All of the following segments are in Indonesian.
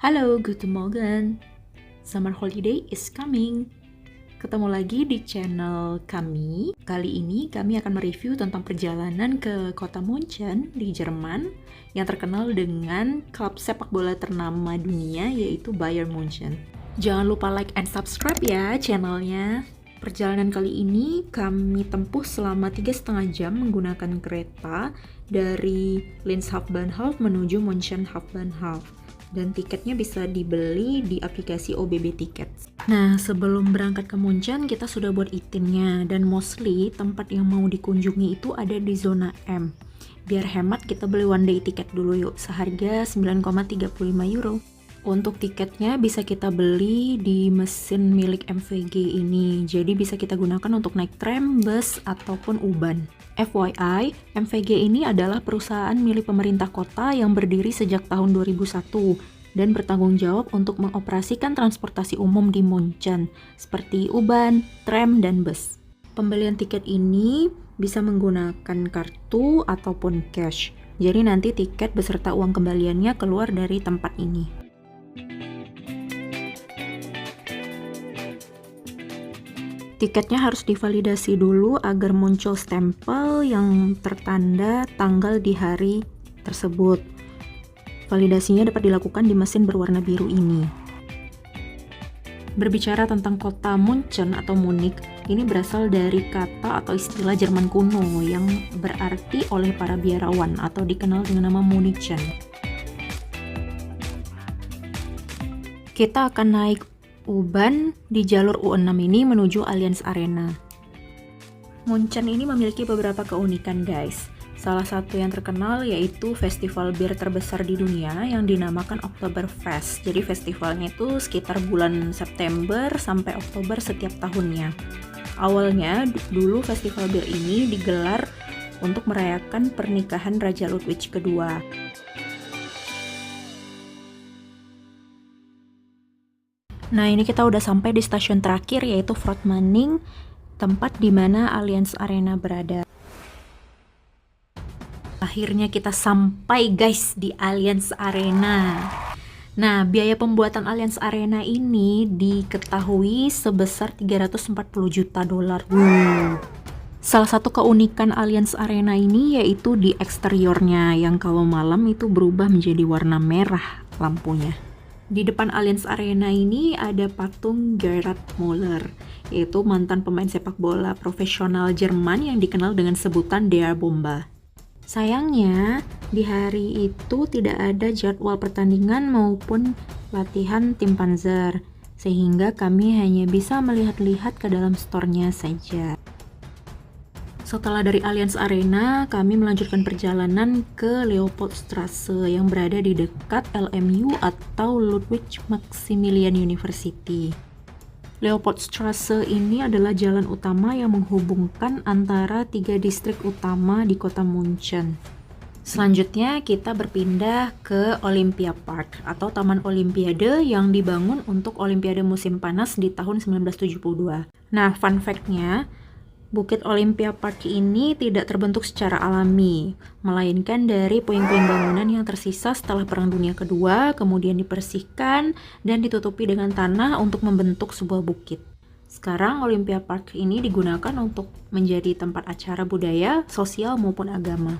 Halo, guten Morgen. Summer holiday is coming. Ketemu lagi di channel kami. Kali ini kami akan mereview tentang perjalanan ke kota Munchen di Jerman yang terkenal dengan klub sepak bola ternama dunia yaitu Bayern Munchen. Jangan lupa like and subscribe ya channelnya. Perjalanan kali ini kami tempuh selama 3,5 jam menggunakan kereta dari Linz Hauptbahnhof menuju Munchen Hauptbahnhof. Dan tiketnya bisa dibeli di aplikasi OBB Tickets. Nah, sebelum berangkat ke Munchen, kita sudah buat itinnya, dan mostly tempat yang mau dikunjungi itu ada di zona M. Biar hemat, kita beli one day tiket dulu yuk, seharga 9,35 euro. Untuk tiketnya bisa kita beli di mesin milik MVG ini, jadi bisa kita gunakan untuk naik tram, bus, ataupun U-Bahn. FYI, MVG ini adalah perusahaan milik pemerintah kota yang berdiri sejak tahun 2001 dan bertanggung jawab untuk mengoperasikan transportasi umum di Munchen, seperti U-Bahn, tram, dan bus. Pembelian tiket ini bisa menggunakan kartu ataupun cash, jadi nanti tiket beserta uang kembaliannya keluar dari tempat ini. Tiketnya harus divalidasi dulu agar muncul stempel yang tertanda tanggal di hari tersebut. Validasinya dapat dilakukan di mesin berwarna biru ini. Berbicara tentang kota Munchen atau Munich, ini berasal dari kata atau istilah Jerman kuno yang berarti oleh para biarawan atau dikenal dengan nama Munichen. Kita akan naik U-Bahn di jalur U6 ini menuju Allianz Arena. Munchen ini memiliki beberapa keunikan guys. Salah satu yang terkenal yaitu festival bir terbesar di dunia yang dinamakan Oktoberfest. Jadi festivalnya itu sekitar bulan September sampai Oktober setiap tahunnya. Awalnya dulu festival bir ini digelar untuk merayakan pernikahan Raja Ludwig II. Nah, ini kita udah sampai di stasiun terakhir yaitu Frotmanning, tempat di mana Allianz Arena berada. Akhirnya kita sampai guys di Allianz Arena. Nah, biaya pembuatan Allianz Arena ini diketahui sebesar 340 juta dolar. Salah satu keunikan Allianz Arena ini yaitu di eksteriornya yang kalau malam itu berubah menjadi warna merah lampunya. Di depan Allianz Arena ini ada patung Gerd Müller, yaitu mantan pemain sepak bola profesional Jerman yang dikenal dengan sebutan Der Bomber. Sayangnya, di hari itu tidak ada jadwal pertandingan maupun latihan tim Panzer, sehingga kami hanya bisa melihat-lihat ke dalam store-nya saja. Setelah dari Allianz Arena, kami melanjutkan perjalanan ke Leopoldstrasse yang berada di dekat LMU atau Ludwig Maximilian University. Leopoldstrasse ini adalah jalan utama yang menghubungkan antara 3 distrik utama di kota Munchen. Selanjutnya kita berpindah ke Olympia Park atau Taman Olimpiade yang dibangun untuk Olimpiade musim panas di tahun 1972. Nah, fun fact-nya, Bukit Olympia Park ini tidak terbentuk secara alami, melainkan dari puing-puing bangunan yang tersisa setelah Perang Dunia Kedua, kemudian dibersihkan dan ditutupi dengan tanah untuk membentuk sebuah bukit. Sekarang Olympia Park ini digunakan untuk menjadi tempat acara budaya, sosial maupun agama.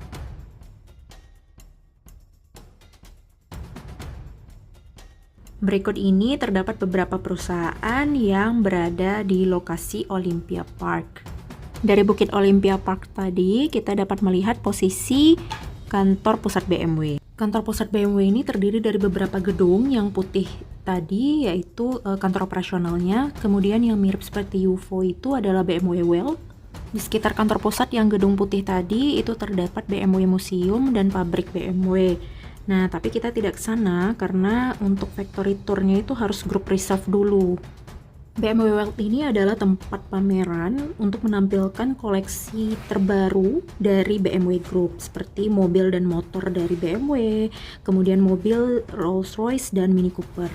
Berikut ini terdapat beberapa perusahaan yang berada di lokasi Olympia Park. Dari Bukit Olympia Park tadi, kita dapat melihat posisi kantor pusat BMW. Kantor pusat BMW ini terdiri dari beberapa gedung yang putih tadi, yaitu kantor operasionalnya. Kemudian yang mirip seperti UFO itu adalah BMW Well. Di sekitar kantor pusat yang gedung putih tadi, itu terdapat BMW Museum dan pabrik BMW. Nah, tapi kita tidak ke sana karena untuk factory tour-nya itu harus group reserve dulu. BMW World ini adalah tempat pameran untuk menampilkan koleksi terbaru dari BMW Group seperti mobil dan motor dari BMW, kemudian mobil Rolls-Royce dan Mini Cooper.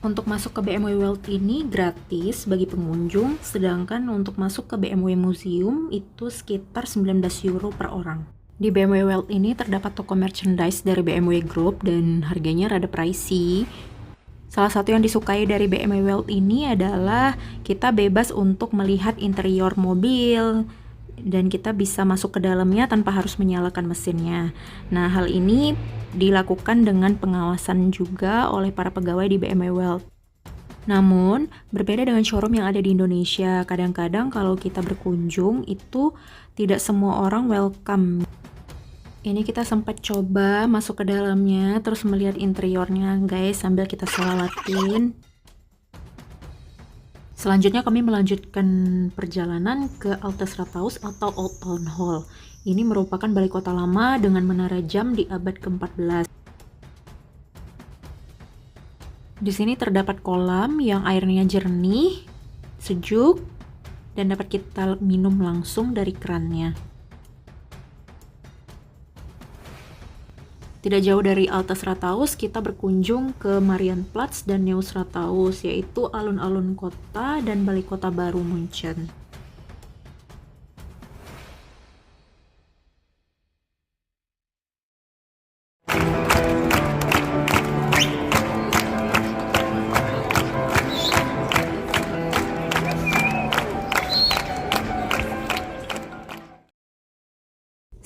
Untuk masuk ke BMW World ini gratis bagi pengunjung, sedangkan untuk masuk ke BMW Museum itu sekitar 19 euro per orang. Di BMW World ini terdapat toko merchandise dari BMW Group dan harganya rada pricey. Salah satu yang disukai dari BMW World ini adalah kita bebas untuk melihat interior mobil dan kita bisa masuk ke dalamnya tanpa harus menyalakan mesinnya. Nah, hal ini dilakukan dengan pengawasan juga oleh para pegawai di BMW World. Namun, berbeda dengan showroom yang ada di Indonesia, kadang-kadang kalau kita berkunjung itu tidak semua orang welcome. Ini kita sempat coba masuk ke dalamnya, terus melihat interiornya guys, sambil kita selawatin. Selanjutnya kami melanjutkan perjalanan ke Altes Rathaus atau Old Town Hall. Ini merupakan balai kota lama dengan menara jam di abad ke-14. Di sini terdapat kolam yang airnya jernih, sejuk, dan dapat kita minum langsung dari kerannya. Tidak jauh dari Altes Rathaus, kita berkunjung ke Marienplatz dan Neues Rathaus, yaitu alun-alun kota dan balai kota baru Munchen.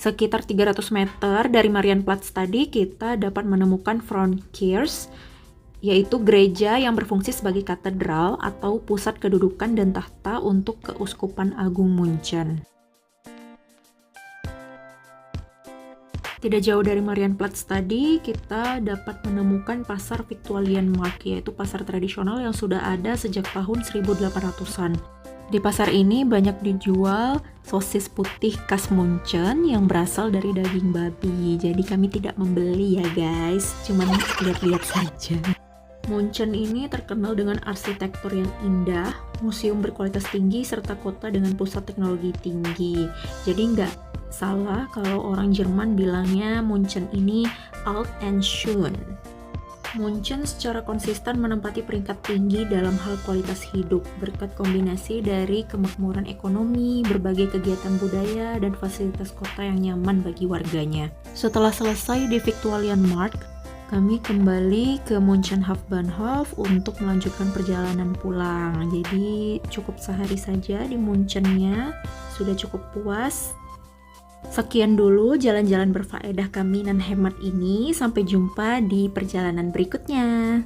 Sekitar 300 meter dari Marienplatz tadi kita dapat menemukan Frauenkirche, yaitu gereja yang berfungsi sebagai katedral atau pusat kedudukan dan tahta untuk Keuskupan Agung Munchen. Tidak jauh dari Marienplatz tadi kita dapat menemukan pasar Viktualienmarkt, yaitu pasar tradisional yang sudah ada sejak tahun 1800-an. Di pasar ini banyak dijual sosis putih khas Munchen yang berasal dari daging babi. Jadi kami tidak membeli ya guys, cuman lihat-lihat saja. Munchen ini terkenal dengan arsitektur yang indah, museum berkualitas tinggi, serta kota dengan pusat teknologi tinggi. Jadi nggak salah kalau orang Jerman bilangnya Munchen ini alt and schön. Munchen secara konsisten menempati peringkat tinggi dalam hal kualitas hidup berkat kombinasi dari kemakmuran ekonomi, berbagai kegiatan budaya, dan fasilitas kota yang nyaman bagi warganya. Setelah selesai di Viktualienmarkt, kami kembali ke Munchen Hauptbahnhof untuk melanjutkan perjalanan pulang. Jadi cukup sehari saja di Munchennya, sudah cukup puas. Sekian dulu jalan-jalan berfaedah kami dan hemat ini. Sampai jumpa di perjalanan berikutnya.